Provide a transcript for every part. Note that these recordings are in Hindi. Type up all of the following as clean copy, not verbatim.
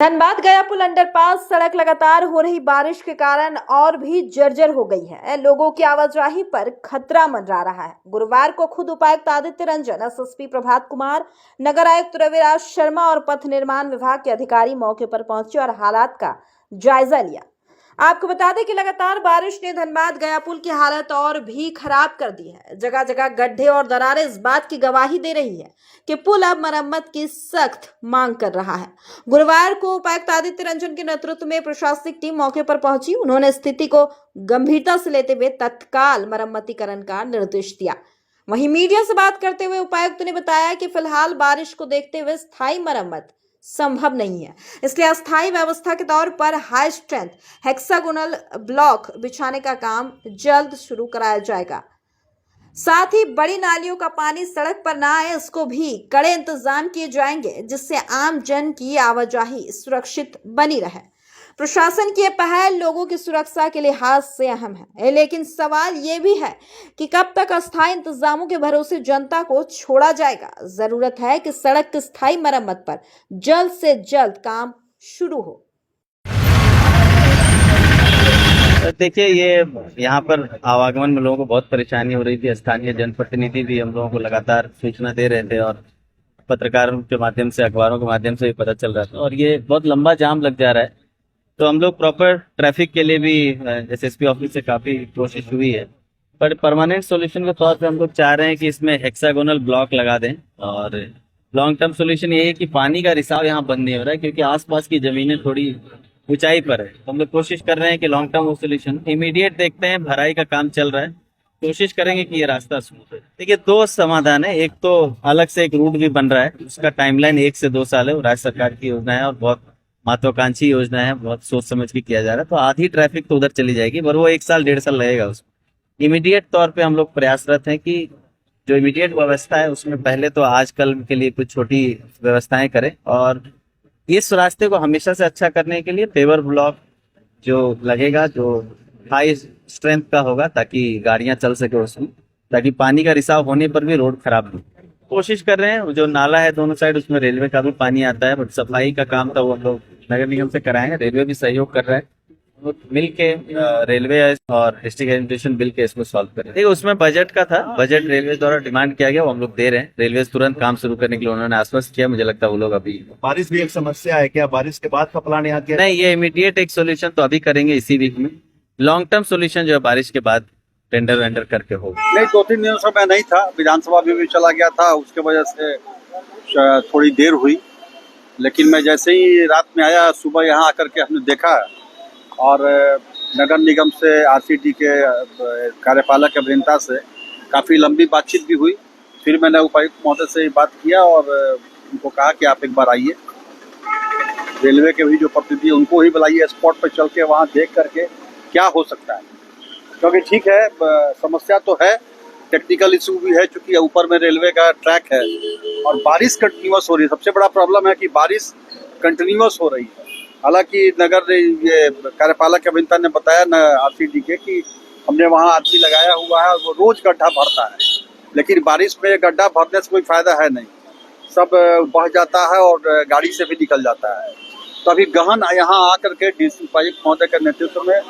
धनबाद गया पुल अंडरपास सड़क लगातार हो रही बारिश के कारण और भी जर्जर हो गई है। लोगों की आवाजाही पर खतरा मंडरा रहा है। गुरुवार को खुद उपायुक्त आदित्य रंजन, एसएसपी प्रभात कुमार, नगर आयुक्त रविराज शर्मा और पथ निर्माण विभाग के अधिकारी मौके पर पहुंचे और हालात का जायजा लिया। आपको बता दें कि लगातार बारिश ने धनबाद गया पुल की हालत और भी खराब कर दी है। जगह जगह गड्ढे और दरारें इस बात की गवाही दे रही है कि पुल अब मरम्मत की सख्त मांग कर रहा है। गुरुवार को उपायुक्त आदित्य रंजन के नेतृत्व में प्रशासनिक टीम मौके पर पहुंची। उन्होंने स्थिति को गंभीरता से लेते हुए तत्काल मरम्मतीकरण का निर्देश दिया। वहीं मीडिया से बात करते हुए उपायुक्त ने बताया कि फिलहाल बारिश को देखते हुए स्थायी मरम्मत संभव नहीं है, इसलिए अस्थायी व्यवस्था के तौर पर हाई स्ट्रेंथ हेक्सागोनल ब्लॉक बिछाने का काम जल्द शुरू कराया जाएगा। साथ ही बड़ी नालियों का पानी सड़क पर ना आए, इसको भी कड़े इंतजाम किए जाएंगे, जिससे आम जन की आवाजाही सुरक्षित बनी रहे। प्रशासन की यह पहल लोगों की सुरक्षा के लिहाज से अहम है, लेकिन सवाल ये भी है कि कब तक अस्थायी इंतजामों के भरोसे जनता को छोड़ा जाएगा। जरूरत है कि सड़क की स्थायी मरम्मत पर जल्द से जल्द काम शुरू हो। देखिए, ये यहाँ पर आवागमन में लोगों को बहुत परेशानी हो रही थी। स्थानीय जनप्रतिनिधि भी हम लोगों को लगातार सूचना दे रहे थे और पत्रकारों के माध्यम से, अखबारों के माध्यम से भी पता चल रहा था और ये बहुत लंबा जाम लग जा रहा है। तो हम लोग प्रॉपर ट्रैफिक के लिए भी एसएसपी ऑफिस से काफ़ी कोशिश हुई है, पर परमानेंट सॉल्यूशन के तौर पे हम लोग चाह रहे हैं कि इसमें हेक्सागोनल ब्लॉक लगा दें। और लॉन्ग टर्म सॉल्यूशन ये है कि पानी का रिसाव यहाँ बंद नहीं हो रहा है, क्योंकि आसपास की ज़मीनें थोड़ी ऊंचाई पर है। तो हम लोग कोशिश कर रहे हैं कि लॉन्ग टर्म सॉल्यूशन इमीडिएट देखते हैं। भराई का काम चल रहा है, कोशिश करेंगे कि ये रास्ता स्मूथ है। देखिए, दो समाधान है। एक तो अलग से एक रूट भी बन रहा है, उसका टाइमलाइन 1 से 2 साल है। वो राज्य सरकार की योजना है और बहुत महत्वाकांक्षी योजना है, बहुत सोच समझ के किया जा रहा है। तो आधी ट्रैफिक तो उधर चली जाएगी, पर वो 1 साल 1.5 साल लगेगा उसमें। इमीडिएट तौर पे हम लोग प्रयासरत हैं कि जो इमीडिएट व्यवस्था है उसमें पहले तो आजकल के लिए कुछ छोटी व्यवस्थाएं करें, और इस रास्ते को हमेशा से अच्छा करने के लिए पेवर ब्लॉक जो लगेगा, जो हाई स्ट्रेंथ का होगा, ताकि गाड़ियां चल सके उसमें, ताकि पानी का रिसाव होने पर भी रोड खराब नहीं। कोशिश कर रहे हैं। जो नाला है दोनों साइड, उसमें रेलवे का भी पानी आता है, बट सफाई का काम तो वो लोग नगर निगम से कराएंगे। रेलवे भी सहयोग कर रहा है। तो मिल के रेलवे और डिस्ट्रिक्ट एजुकेशन बिल के इसको सॉल्व करें। देखिए, उसमें बजट का था, बजट रेलवे द्वारा डिमांड किया गया, वो हम लोग दे रहे हैं। रेलवे तुरंत काम शुरू करने के लिए उन्होंने आश्वस्त किया। मुझे लगता है वो लोग अभी बारिश भी एक समस्या है क्या? बारिश के बाद का प्लान यहाँ क्या? नहीं, ये इमीडिएट एक सोल्यूशन तो अभी करेंगे इसी वीक में। लॉन्ग टर्म सोल्यूशन जो है बारिश के बाद टेंडर वेंडर करके होगा। नहीं, 2-3 दिनों से मैं नहीं था, विधानसभा में भी चला गया था, उसके वजह से थोड़ी देर हुई। लेकिन मैं जैसे ही रात में आया, सुबह यहाँ आकर के हमने देखा, और नगर निगम से आरसीडी के कार्यपालक अभियंता से काफ़ी लंबी बातचीत भी हुई। फिर मैंने उपायुक्त महोदय से बात किया और उनको कहा कि आप एक बार आइए, रेलवे के भी जो प्रतिनिधि उनको ही बुलाइए, स्पॉट पर चल के वहाँ देख करके क्या हो सकता है। क्योंकि ठीक है, समस्या तो है, टेक्निकल इशू भी है, क्योंकि ऊपर में रेलवे का ट्रैक है और बारिश कंटिन्यूस हो रही है। सबसे बड़ा प्रॉब्लम है कि बारिश कंटिन्यूस हो रही है। हालांकि नगर ये कार्यपालक अभियंता ने बताया न आरसीडी के कि हमने वहाँ आदमी लगाया हुआ है और वो रोज गड्ढा भरता है, लेकिन बारिश में गड्ढा भरने से कोई फायदा है नहीं, सब बह जाता है और गाड़ी से भी निकल जाता है। तो अभी गहन यहाँ आकर के डीसी उपायुक्त महोदय के नेतृत्व में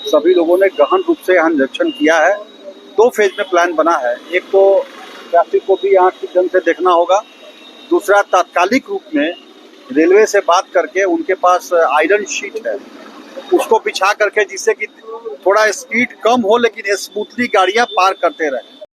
सभी लोगों ने गहन रूप से यहाँ निरीक्षण किया है। 2 फेज में प्लान बना है। एक तो ट्रैफिक को भी यहाँ ठीक ढंग से देखना होगा, दूसरा तात्कालिक रूप में रेलवे से बात करके, उनके पास आयरन शीट है, उसको बिछा करके, जिससे कि थोड़ा स्पीड कम हो लेकिन स्मूथली गाड़ियाँ पार करते रहें।